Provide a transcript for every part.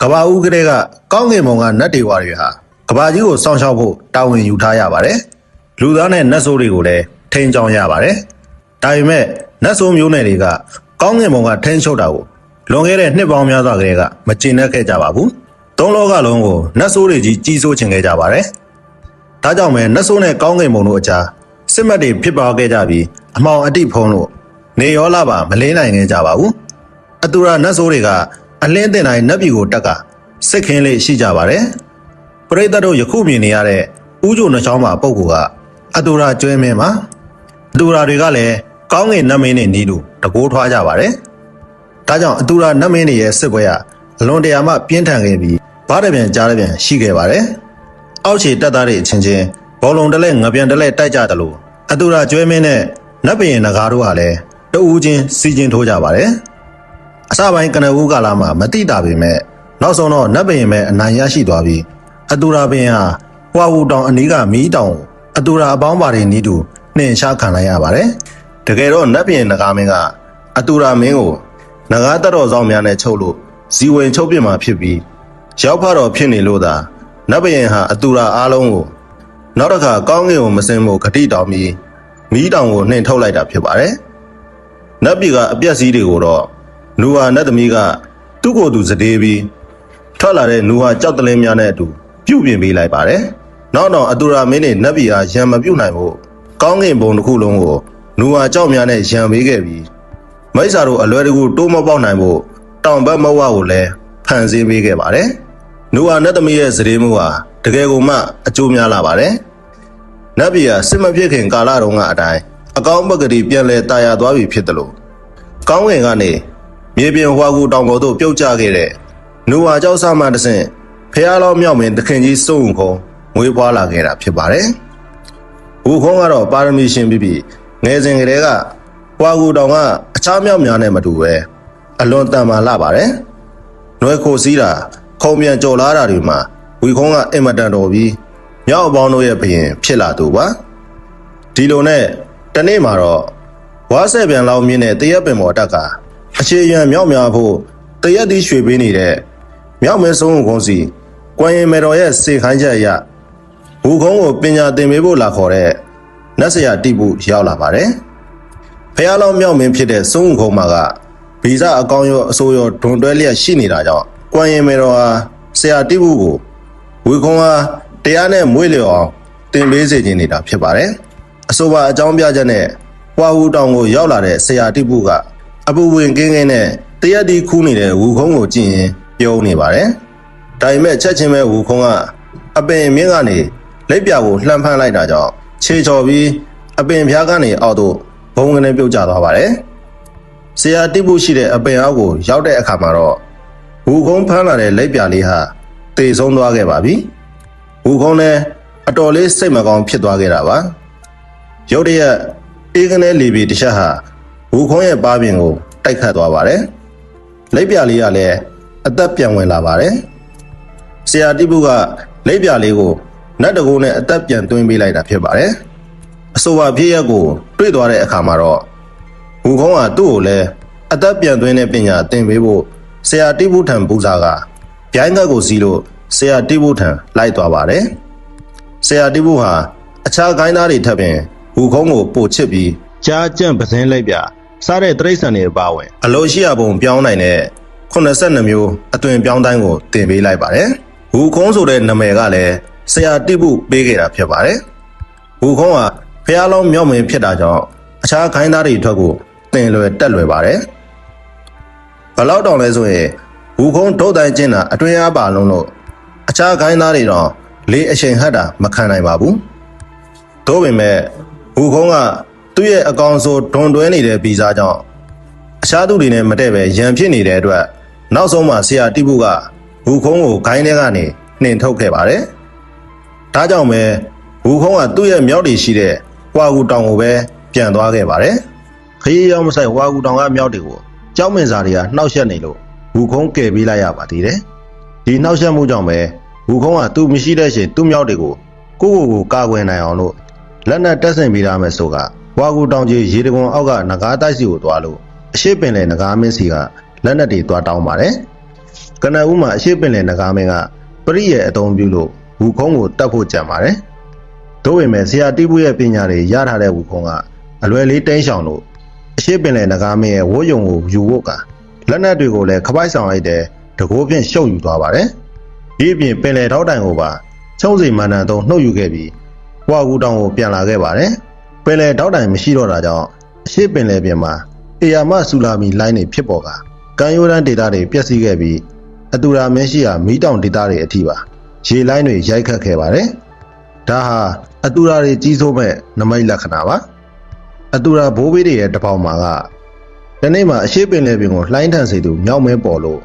ကဘာဦးကလေးကကောင်းကင်ဘုံကနတ်တွေဝါတွေဟာကဘာကြီးကိုစောင့်ရှောက်ဖို့တာဝန်ယူထားရပါတယ်။လူသားနဲ့နတ်ဆိုးတွေကိုလည်းထိန်းချောင်းရပါတယ်။ဒါပေမဲ့နတ်ဆိုးမျိုးနွယ်တွေကကောင်းကင်ဘုံကထိန်းချုပ်တာကိုလွန်ခဲ့တဲ့နှစ်ပေါင်းများစွာကလေးကမကျေနပ်ခဲ့ကြပါဘူး။သုံးလောကလုံးကိုနတ်ဆိုးတွေကြီးစိုးချင်ခဲ့ကြပါတယ်။ဒါကြောင့်ပဲနတ်ဆိုးနဲ့ကောင်းကင်ဘုံတို့အကြားစစ်မှတ်တွေဖြစ်ပွားခဲ့ကြပြီးအမှောင်အတိဖုံးလို့နေရောလာပါမလင်းနိုင်ခဲ့ကြပါဘူး။အတူရာနတ်ဆိုးတွေကအလင်းတင်တိုင်းနတ်ပြည်ကိုတက်ကစစ်ခင်းလေးရှိကြပါတယ်။ပရိသတ်တို့ယခုမြင်နေရတဲ့ဥကြိုနှချောင်းမှာပုပ်ကအတူရာကျွဲမင်းမှာအတူရာတွေကလည်းကောင်းကင်နတ်မင်းနဲ့နီးလို့တကိုးထွားကြပါတယ်။ဒါကြောင့်အတူရာနတ်မင်းတွေရဲ့စစ်ပွဲကအလွန်တရာမှပြင်းထန်ခဲ့ပြီးဘားတပြန်ကြားတပြန်ရှိခဲ့ပါတယ်။အောက်ခြေတပ်သားတွေအချင်းချင်းဘောလုံးတလဲငပြန်တလဲတိုက်ကြတယ်လို့အတူရာကျွဲမင်းနဲ့နတ်ဘရင်နဂါတို့ကလည်းတဦးချင်းစီချင်းထိုးကြပါတယ်။အစပိုင်းကနဦးကာလမှာမတိတာပေမဲ့နောက်ဆုံးတော့နတ်ဘရင်ပဲအနိုင်ရရှိသွားပြီးအတူရာဘရင်ဟာဟွာဝူတောင်အနီးကမီးတောင်အတူရာအပေါင်းပါတွေနီးတူနှင်ရှားခံလိုက်ရပါတယ်။တကယ်တော့နတ်ဘရင်နဂါမင်းကအတူရာမင်းကိုနဂါတတော်ဆောင်များနဲ့ချုပ်လို့ဇီဝင်ချုပ်ပြစ်မှာဖြစ်ပြီးရောက်ဖတော်ဖြစ်နေလို့သာနတ်ဘရင်ဟာအတူရာအားလုံးကိုနောက်တစ်ခါကောင်းကင်ကိုမစင်ဖို့ဂတိတောင်းပြီးမီးတောင်ကိုနှင်ထုတ်လိုက်တာဖြစ်ပါတယ်။နတ်ပြည်ကအပြက်စီးတွေကိုတော့နူဟာနတ်သမီးကသူ့ကိုယ်သူစတေးပြီးထွက်လာတဲ့နူဟာကြောက်တလင်းများနဲ့အတူပြုတ်ပြင်ပေးလိုက်ပါတယ်။နောက်တော့အတူရာမင်းနဲ့နတ်ပြည်ဟာရံမပြုတ်နိုင်ဖို့ကောင်းကင်ဘုံတစ်ခုလုံးကိုနူဟာကြောက်များနဲ့ရံပေးခဲ့ပြီးမိစ္ဆာတို့အလွယ်တကူတိုးမပေါက်နိုင်ဖို့တောင်ဘက်မဝကိုလည်းဖန်ဆင်းပေးခဲ့ပါတယ်။နူဟာနတ်သမီးရဲ့စတေးမှုဟာတကယ်ကိုမှအကျိုးများလာပါတယ်။နတ်ပြည်ဟာစစ်မဖြစ်ခင်ကာလတုန်းကအတိုင်းအကောင်းပကတိပြန်လဲတာယာသွားပြီဖြစ်တယ်လို့ကောင်းကင်ကနေမြေပြင်ဟွာကူတောင်ပေါ်သို့ပြုတ်ကျခဲ့တဲ့နူဟာကျောက်ဆမှတဆင့်ဖះလောင်းမြောက်မင်းတခင်ကြီးစုံခုံမွေးဖွားလာခဲ့တာဖြစ်ပါတယ်။ဟူခုံးကတော့ပါရမီရှင်ပြီးငယ်စဉ်ကတည်းကဟွာကူတောင်ကအခြားမြောက်များနဲ့မတူပဲအလွန်တန်မာလာပါတယ်။နွယ်ခိုစည်းတာခုံပြန်ကြော်လာတာတွေမှာဝီခုံးကအင်မတန်တော်ပြီးမြောက်အပေါင်းတို့ရဲ့ဘရင်ဖြစ်လာသူပါ။ဒီလိုနဲ့တနေ့မှာတော့ဝါဆဲပြန်လောင်းမြင်းနဲ့တရက်ပင်ပေါ်တက်ကအခြေရန်မြောက်များဖို့တရက်သီးရွှေပေးနေတဲ့မြောက်မဲဆုံးကုန်းစီကွမ်ရင်မေတော်ရဲ့စေခိုင်းချက်အရဘူခုံးကိုပညာသင်ပေးဖို့လာခေါ်တဲ့နတ်ဆရာတိပုရောက်လာပါတယ်။ဖះလောင်းမြောက်မင်းဖြစ်တဲ့ဆုံးကုန်းမှာကဗီဇအကောင်းရောအဆိုးရောဒွန်တွဲလျက်ရှိနေတာကြောင့်ကွမ်ရင်မေတော်ဟာဆရာတိပုကိုဝီခုံးဟာတရားနဲ့မွေးလျော်အောင်သင်ပေးစေခြင်းနေတာဖြစ်ပါတယ်။အဆိုပါအကြောင်းပြချက်နဲ့ဟွာဝူတောင်ကိုရောက်လာတဲ့ဆရာတိပုကအပူဝင်ကင်းကင်းနဲ့တရက်ဒီခူးနေတဲ့ဝူခုံးကိုကြည့်ရင်ပြုံးနေပါတယ်။ဒါပေမဲ့ချက်ချင်းပဲဝူခုံးကအပင်မြင့်ကနေလက်ပြကိုလှမ်းဖမ်းလိုက်တာကြောင့်ခြေချော်ပြီးအပင်ဖျားကနေအောက်သို့ဘုံကနေပြုတ်ကျသွားပါတယ်။ဆရာတိပုရှိတဲ့အပင်အောက်ကိုရောက်တဲ့အခါမှာတော့ဝူခုံးဖမ်းလာတဲ့လက်ပြလေးဟာတေဆုံးသွားခဲ့ပါပြီ။ဝူခုံးလည်းအတော်လေးစိတ်မကောင်းဖြစ်သွားခဲ့တာပါ။ရုတ်တရက်အေးကနေလီဘီတစ်ချက်ဟာဝူခုံးရဲ့ပါးပြင်ကိုတိုက်ခတ်သွားပါတယ်။လက်ပြလေးကလည်းအသက်ပြန်ဝင်လာပါတယ်။ဆရာတိပုကလက်ပြလေးကိုနတ်တကူနဲ့အသက်ပြန်သွင်းပေးလိုက်တာဖြစ်ပါတယ်။အဆိုပါဖြစ်ရက်ကိုတွေ့သွားတဲ့အခါမှာတော့ဝူခုံးကသူ့ကိုလည်းအသက်ပြန်သွင်းတဲ့ပညာသင်ပေးဖို့ဆရာတိပုထံပူဇာကဗျိုင်းကတ်ကိုစီးလို့ဆရာတိပုထံလိုက်သွားပါတယ်။ဆရာတိပုဟာအခြားခိုင်းသားတွေထပ်ပင်ဝူခုံးကိုပို့ချစ်ပြီးကြားကြန့်ပစင်းလိုက်ပြစားတဲ့တိရစ္ဆာန်တွေအပါဝင်အလိုရှိရပုံပြောင်းနိုင်တဲ့82မျိုးအသွင်ပြောင်းတိုင်းကိုတင်ပေးလိုက်ပါတယ်။ဝူခုံးဆိုတဲ့နာမည်ကလည်းဆရာတိပုပေးခဲ့တာဖြစ်ပါတယ်။ဝူခုံးကဖះလောင်းမြောက်မင်းဖြစ်တာကြောင့်အခြားခိုင်းသားတွေထွက်ကိုတင်လွယ်တက်လွယ်ပါတယ်။ဘလောက်တောင်လဲဆိုရင်ဝူခုံးထုတ်တိုင်းကျင်းတာအတွင်းအားပါလုံးလို့အခြားခိုင်းသားတွေတော့လေးအချိန်ဟတ်တာမခံနိုင်ပါဘူး။သို့ပေမဲ့ဝူခုံးကသူ့ရဲ့အကောင်ဆိုဒွန်တွဲနေတဲ့ဗီဇာကြောင့်အခြားသူတွေနဲ့မတည့်ပဲရန်ဖြစ်နေတဲ့အတွက်နောက်ဆုံးမှဆရာတိပုကဝူခုံးကိုဂိုင်းထဲကနေနှင်ထုတ်ခဲ့ပါတယ်။ဒါကြောင့်ပဲဝူခုံးကသူ့ရဲ့မြောက်တွေရှိတဲ့ဟွာကူတောင်ကိုပဲပြန်သွားခဲ့ပါတယ်။ခရီးရောက်မဆိုင်ဟွာကူတောင်ကမြောက်တွေကိုကြောက်မင်စာတွေကနှောက်ယှက်နေလို့ဝူခုံးကယ်ပေးလိုက်ရပါသေးတယ်။ဒီနှောက်ယှက်မှုကြောင့်ပဲဝူခုံးကသူ့မရှိတဲ့ရှင်သူ့မြောက်တွေကိုကိုကာကွယ်နိုင်အောင်လို့လက်နက်တက်ဆင်ပေးရမယ်ဆိုကဟွာကူတောင်ကြီးရေတံခွန်အောက်ကနဂါးတိုက်စီကိုသွားလို့အရှိပင်လေနဂါးမင်းစီကလက်နက်တွေသွားတောင်းပါတယ် ကနဦးမှာအရှိပင်လယ်နဂါမင်းကပရိရဲ့အသုံးပြုလို့ဝူခုံးကိုတတ်ဖို့ကြံပါတယ်။တို့ပေမဲ့ဆရာတိပုရဲ့ပညာတွေရထားတဲ့ဝူခုံးကအလွယ်လေးတင်းရှောင်လို့အရှိပင်လယ်နဂါမင်းရဲ့ဝိုးယုံကိုယူဖို့ကလက်နက်တွေကိုလည်းခပိုက်ဆောင်လိုက်တဲ့တကိုးဖြင့်ရှုပ်ယူသွားပါတယ်။ဒီအပြင်ပင်လယ်ထောက်တိုင်ကိုပါချုံးစီမန္တန်သုံးနှုတ်ယူခဲ့ပြီးဝါကူတောင်ကိုပြန်လာခဲ့ပါတယ်။ပင်လယ်ထောက်တိုင်မရှိတော့တာကြောင့်အရှိပင်လယ်ပြင်မှာအေယာမဆူလာမီလိုင်းတွေဖြစ်ပေါ်ကကမ်းရိုးတန်းဒေသတွေပျက်စီးခဲ့ပြီးအတူရာမင်းရှိရာမီးတောင်ဒေသတွေအထိပါရေလိုင်းတွေရိုက်ခတ်ခဲ့ပါတယ်။ဒါဟာအတူရာတွေကြီးစိုးမဲ့နမိတ်လက္ခဏာပါ။အတူရာဘိုးဘေးတွေရဲ့တပေါင်းမှာကဒီနေ့မှာအရှိပင်လယ်ပြင်ကိုလှိုင်းထန်စေသူမြောက်မဲပေါ်လို့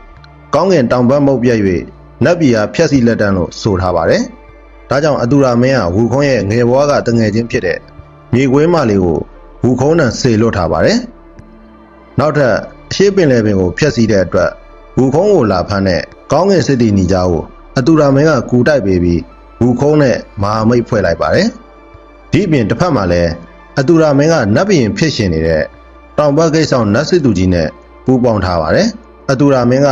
ကောင်းကင်တောင်ဘက်မုတ်ပြက်၍နတ်ပြည်ဟာဖျက်ဆီးလက်တန်းလို့ဆိုထားပါတယ်။ဒါကြောင့်အတူရာမင်းဟာဝူခုံးရဲ့ငယ်ဘွားကတငယ်ချင်းဖြစ်တဲ့မြေခွေးမလေးကိုဝူခုံးတန်ဆေလွတ်ထားပါတယ်။နောက်ထပ်အရှိပင်လယ်ပြင်ကိုဖျက်ဆီးတဲ့အတွက်ဝူခုံးကိုလာဖမ်းတဲ့ကောင်းကင်စစ်တီနီကြားကိုအတူရာမင်းကကူတိုက်ပေးပြီးဝူခုံးနဲ့မဟာမိတ်ဖွဲ့လိုက်ပါတယ်။ဒီအပြင်တစ်ဖက်မှာလည်းအတူရာမင်းကနတ်ဘရင်ဖြစ်ရှင်နေတဲ့တောင်ဘက်ကိစ္စနတ်စစ်သူကြီးနဲ့ပူးပေါင်းထားပါတယ်။အတူရာမင်းက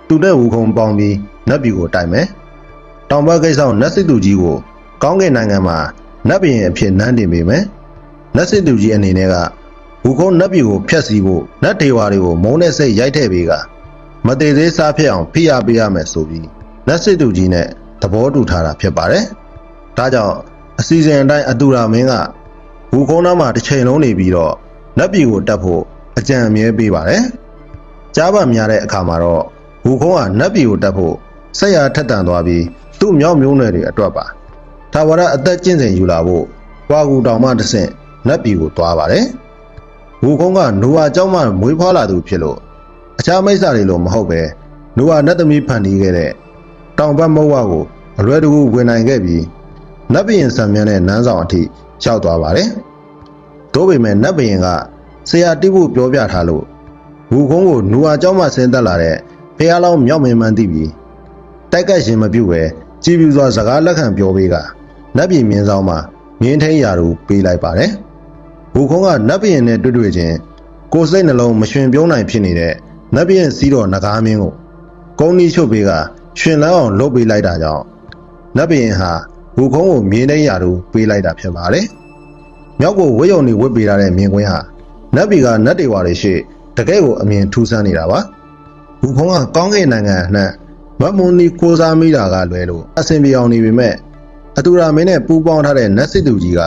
တူတဲ့ဝူခုံပေါင်းပြီးနတ်ပြည်ကိုတိုက်မယ်။တောင်ဘက်ကိစ္စနတ်စစ်သူကြီးကိုကောင်းကင်နိုင်ငံမှာနတ်ဘရင်အဖြစ်နန်းတင်ပေးမယ်။နတ်စစ်သူကြီးအနေနဲ့ကဝူခုံနတ်ပြည်ကိုဖျက်ဆီးဖို့နတ်ဒေဝါတွေကိုမုန်းတဲ့စိတ်ရိုက်ထည့်ပေးကမတည်သေးစားဖြစ်အောင်ဖိအားပေးရမယ်ဆိုပြီးနတ်စစ်သူကြီးနဲ့သဘောတူထားတာဖြစ်ပါတယ်။ဒါကြောင့်အစီအစဉ်အတိုင်းအတူရာမင်းကဝူခုံးနားမှာတစ်ချိန်လုံးနေပြီးတော့နတ်ပြည်ကိုတက်ဖို့အကြံအမြဲပေးပါတယ်။ကြားပါများတဲ့အခါမှာတော့ဝူခုံးကနတ်ပြည်ကိုတက်ဖို့ဆက်ရထက်တန်သွားပြီးသူ့မြောက်မျိုးနွယ်တွေအတွက်ပါထာဝရအသက်ကျင့်စဉ်ယူလာဖို့ပွားကူတောင်မှတဆင့်နတ်ပြည်ကိုသွားပါတယ်။ဝူခုံးကနိုဝါကျောင်းမှမွေးဖွားလာသူဖြစ်လို့အခြားမိစ္ဆာတွေလိုမဟုတ်ပဲနိုဝါနတ်သမီးဖန်တီးခဲ့တဲ့တောင်ဘက်မုတ်ဝကိုအလွယ်တကူဝင်နိုင်ခဲ့ပြီးနတ်ဘရင်ဆံမြန်းတဲ့နန်းဆောင်အထိရောက်သွားပါတယ်။သို့ပေမဲ့နတ်ဘရင်ကဆရာတိပုပြောပြထားလို့ဝူခုံးကိုနူဝါကျောင်းမှဆင်းသက်လာတဲ့ဖះလောင်းမြောက်မင်းမှန်းသိပြီးတိုက်ကက်ရှင်မပြုတ်ပဲကြည်ပြူစွာစကားလက်ခံပြောပေးကနတ်ပြည်မြင်းဆောင်မှာမြင်းထိန်ရာတို့ပေးလိုက်ပါတယ်။ဝူခုံးကနတ်ဘရင်နဲ့တွေ့ချင်းကိုယ်စိတ်နှလုံးမရွှင်ပြုံးနိုင်ဖြစ်နေတဲ့နတ်ဘရင်စီးတော်နဂါမင်းကိုကုန်းနီးချုပ်ပေးကရွှင်လန်းအောင်လုပ်ပေးလိုက်တာကြောင့်နတ်ဘရင်ဟာဝူခုံးကိုမြင်းထိန်ရာတို့ပေးလိုက်တာဖြစ်ပါတယ်။မြောက်ကိုဝိယုံနေဝစ်ပေးထားတဲ့မြင်းကွင်းဟာနတ်ပြည်ကနတ်ဒေဝါတွေရှိတကယ့်ကိုအမြင်ထူးဆန်းနေတာပါ။ဝူခုံးကကောင်းကင်နိုင်ငံအနှံ့မတ်မွန်နီကိုစားမိတာကလွဲလို့အဆင်ပြေအောင်နေပေမဲ့အတူရာမင်းနဲ့ပူးပေါင်းထားတဲ့နတ်စစ်သူကြီးက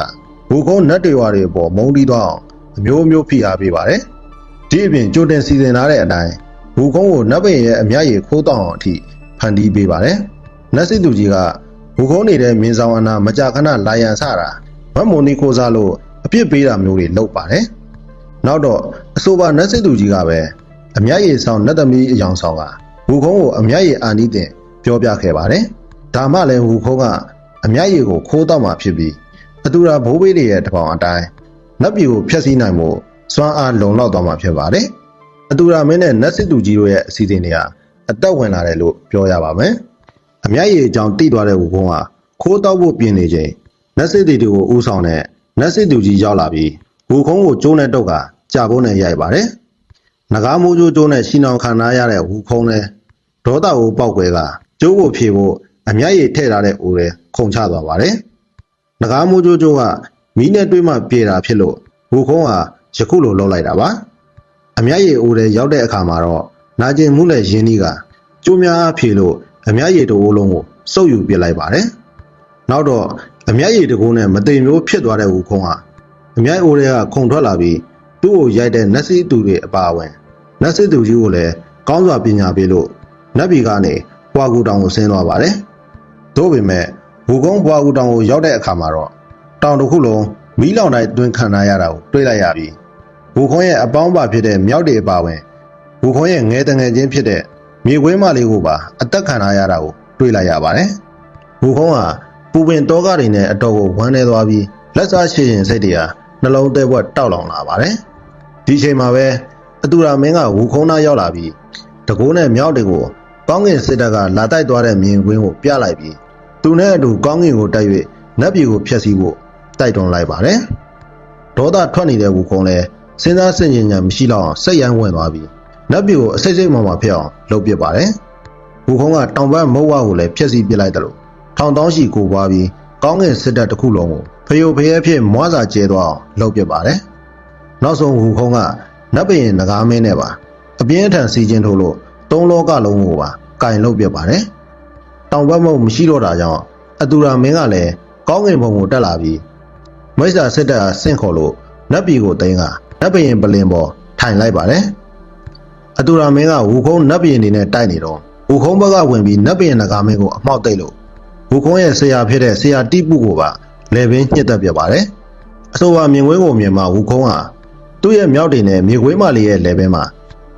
ဝူခုံးနတ်ဒေဝါတွေအပေါ်မုန်းတီးသွားအောင်အမျိုးမျိုးဖိအားပေးပါတယ်။ဒီအပြင်ကြိုတင်စီစဉ်ထားတဲ့အတိုင်းဝူခုံးကိုနတ်ဘရင်ရဲ့အမြတ်ရည်ခိုးတောင်းအောင်အထိဖန်တီးပေးပါတယ်။နတ်စစ်သူကြီးကဝူခုံးနေတဲ့မင်းဆောင်အနာမကြာခဏလာရန်ဆတာမတ်မွန်နီကိုစားလို့အပြစ်ပေးတာမျိုးတွေလုပ်ပါတယ်။နောက်တော့အဆိုပါနတ်စစ်သူကြီးကပဲအမြတ်ရည်ဆောင်နတ်သမီးအယောင်ဆောင်ကဝူခုံးကိုအမြတ်ရည်အာနီးတင်ပြောပြခဲ့ပါတယ်။ဒါမှလည်းဝူခုံးကအမြတ်ရည်ကိုခိုးတောက်မှဖြစ်ပြီးအတူရာဘိုးဘေးတွေရဲ့တပေါင်းအတိုင်းနတ်ပြည်ကိုဖျက်ဆီးနိုင်မှုစွမ်းအားလုံလောက်သွားမှာဖြစ်ပါတယ်။အတူရာမင်းနဲ့နတ်စစ်သူကြီးတို့ရဲ့အစီအစဉ်တွေဟာအသက်ဝင်လာတယ်လို့ပြောရပါမယ်။အမြတ်ရည်အကြောင်းတိသွားတဲ့ဝူခုံးကခိုးတောက်ဖို့ပြင်နေချိန်နတ်စစ်တွေကိုဥဆောင်တဲ့နတ်စစ်သူကြီးရောက်လာပြီးဝူခုံးကိုကျိုးနဲ့တုတ်ကကြာဖို့နဲ့ရိုက်ပါတယ်။နဂါမိုးကျိုးနဲ့ရှီနောင်ခံထားရတဲ့ဝူခုံးလည်းဒေါသကိုပေါက်ကွဲကကျိုးကိုဖြေဖို့အမြတ်ရည်ထည့်ထားတဲ့အိုးတွေခုန်ချသွားပါတယ်။နဂါမိုးကျိုးကမီးနဲ့တွေးမှပြေတာဖြစ်လို့ဝူခုံးဟာယခုလိုလုပ်လိုက်တာပါ။အမြတ်ရည်အိုးတွေရောက်တဲ့အခါမှာတော့နာကျင်မှုနဲ့ရင်းနှီးကကျိုးများဖြေလို့အမြတ်ရည်တအိုးလုံးကိုစုပ်ယူပစ်လိုက်ပါတယ်။နောက်တော့အမြတ်ရည်တကိုးနဲ့မသိမျိုးဖြစ်သွားတဲ့ဝူခုံးဟာအမြတ်အိုးတွေကခုန်ထွက်လာပြီးသူ့ကိုရိုက်တဲ့နတ်စစ်သူတွေအပါအဝင်နတ်စစ်သူကြီးကိုလည်းကောင်းစွာပညာပေးလို့နတ်ပြည်ကနေပွားကူတောင်ကိုဆင်းသွားပါတယ်။သို့ပေမဲ့ဝူခုံးပွားကူတောင်ကိုရောက်တဲ့အခါမှာတော့တောင်တစ်ခုလုံးမီးလောင်တိုင်းတွင်ခံရတာကိုတွေ့လိုက်ရပြီးဝူခုံးရဲ့အပေါင်းပါဖြစ်တဲ့မြောက်တွေအပါအဝင်ဝူခုံးရဲ့ငယ်တငယ်ချင်းဖြစ်တဲ့မြေခွေးမလေးကိုပါအသက်ခံရတာကိုတွေ့လိုက်ရပါတယ်။ဝူခုံးဟာပူပင်တောကားတွေနဲ့အတော်ကိုဝမ်းနေသွားပြီးလက်စားရှိရင်စိတ်တွေဟာနှလုံးသေးဘွက်တောက်လောင်လာပါတယ်။ဒီချိန်မှာပဲအတူရာမင်းကဝူခုံးသားရောက်လာပြီးတကိုးနဲ့မြောက်တွေကိုကောင်းကင်စစ်တပ်ကလာတိုက်သွားတဲ့မြင်ကွင်းကိုပြလိုက်ပြီးသူနဲ့အတူကောင်းကင်ကိုတိုက်၍နတ်ပြည်ကိုဖျက်ဆီးဖို့တိုက်တွန်းလိုက်ပါတယ်။ဒေါသထွက်နေတဲ့ဝူခုံးလည်းစဉ်းစားဆင်ခြင်ဉာဏ်မရှိတော့အောင်စိတ်ရိုင်းဝင်သွားပြီးနတ်ပြည်ကိုအစိတ်စိတ်မှဖြစ်အောင်လုပ်ပစ်ပါတယ်။ ဝူခုံးကတောင်ဘက်မုတ်ဝါကိုလည်းဖျက်ဆီးပစ်လိုက်တယ်လို့ထောင်တောင်းရှိကိုပွားပြီးကောင်းကင်စစ်တပ်တစ်ခုလုံးကိုဖယိုဖယဲဖြစ်မွားစာကျဲသွားအောင်လုပ်ပစ်ပါတယ်နောက်ဆုံးဝူခုံးကနတ်ဘရင်နဂါမင်းနဲ့ပါအပြင်းအထန်စီချင်းထိုးလို့သုံးလောကလုံးကိုပါကင်လုပ်ပစ်ပါတယ်တောင်ဘက်မုတ်မရှိတော့တာကြောင့်အတူရာမင်းကလည်းကောင်းကင်ဘုံကိုတက်လာပြီးမိစ္ဆာစစ်တပ်ဆင့်ခေါ်လို့နတ်ပြည်ကိုသိမ်းကနတ်ဘရင်ပလင်ပေါ်ထိုင်လိုက်ပါတယ်အတူရာမင်းကဝူခုံးနတ်ဘရင်နေနဲ့တိုက်နေတော့ဝူခုံးဘက်ကဝင်ပြီးနတ်ဘရင်နဂါမင်းကိုအမှောက်သိပ်လို့ဝူခုံးရဲ့ဆရာဖြစ်တဲ့ဆရာတိပုကိုပါလေပင်ညှစ်သက်ပြပါတယ်အဆိုပါမြင်ကွင်းကိုမြင်မှဝူခုံးဟာသူ့ရဲ့မြောက်တင်နဲ့မြေခွေးမလေးရဲ့လေပင်မှာ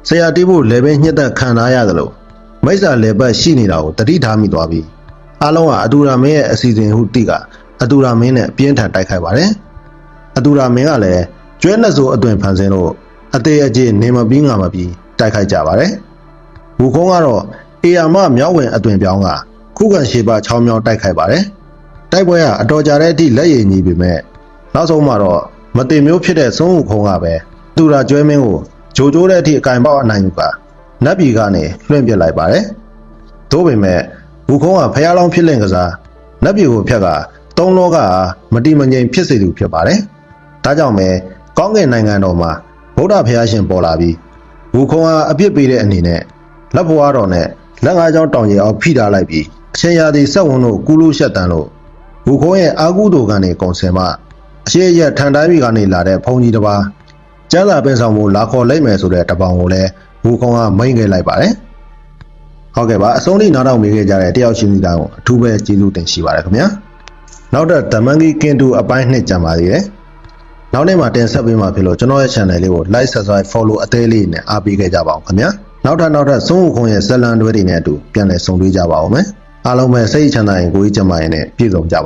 ဆရာတိပုလေပင်ညှစ်သက်ခံထားရတယ်လို့မိစ္ဆာလေပတ်ရှိနေတာကိုတတိထားမိသွားပြီးအားလုံးကအတူရာမင်းရဲ့အစီအစဉ်ဟုတိကအတူရာမင်းနဲ့ပြင်းထန်တိုက်ခိုက်ပါတယ်အတူရာမင်းကလည်းကျွဲနှဆိုအသွင်ဖန်ဆင်းလို့အသေးအကျေနေမပြီးငါမပြီးတိုက်ခိုက်ကြပါတယ်ဝူခုံးကတော့အေယာမမြောက်ဝင်အသွင်ပြောင်းကခုခံရှေပ6မြောင်းတိုက်ခိုက်ပါတယ်တိုက်ပွဲကအတော်ကြာတဲ့အထိလက်ရည်ညီပေမဲ့နောက်ဆုံးမှာတော့မတင်မျိုးဖြစ်တဲ့စွန်းဝူခုံးကပဲအတူရာကျွဲမင်းကိုဂျိုကျိုးတဲ့အထိအကင်ပေါက်အနိုင်ယူကနတ်ပြည်ကနေလွှင့်ပစ်လိုက်ပါတယ်သို့ပေမဲ့ဝူခုံးကဖျားလောင်းဖြစ်လင့်ကစားနတ်ပြည်ကိုဖျက်ကသုံးလောကမတိမငြိမ်ဖြစ်စေသူဖြစ်ပါတယ်ဒါကြောင့်ပဲကောင်းကင်နိုင်ငံတော်မှာဗုဒ္ဓဘုရားရှင်ပေါ်လာပြီးဝူခုံးဟာအပြစ်ပေးတဲ့အနေနဲ့လက်ဘွားတော်နဲ့လက်ငါးချောင်းတောင်ကြီးအောင်ဖိထားလိုက်ပြီးအရှင်ရာသီဆက်ဝန်တို့ကူးလို့ရှက်တန်လို့ဝူခုံးရဲ့အာကုသိုလ်ကနေကုံစင်မှအရှိရထန်တိုင်းပြည်ကနေလာတဲ့ဘုံကြီးတစ်ပါးကျမ်းစာပင်ဆောင်မှုလာခေါ်လိုက်မယ်ဆိုတဲ့တပောင်ကိုလည်းဝူခုံးကမိန်ခဲ့လိုက်ပါတယ်ဟုတ်ကဲ့ပါအဆုံးထိနားထောင်မိခဲ့ကြတဲ့တယောက်ချင်းစီတိုင်းကိုအထူးပဲကျေးဇူးတင်ရှိပါတယ်ခင်ဗျာနောက်တော့ The Monkey King 2အပိုင်း2ကြံပါသေးတယ်နောက်နေ့မှာတင်ဆက်ပေးမှာဖြစ်လို့ကျွန်တော်ရဲ့ channel လေးကို like subscribe follow အသေးလေးနဲ့အားပေးခဲ့ကြပါအောင်ခင်ဗျာနောက်ထပ်စွန်းဝူခုံးရဲ့ဇလံတွဲတွေနဲ့အတူပြန်လည်ဆုံတွေ့ကြပါအောင်မယ်အားလုံးပဲစိတ်ချမ်းသာရင်ကိုယ်ကြီးကျန်းမာရင်နဲ့ပြည့်စုံကြပါ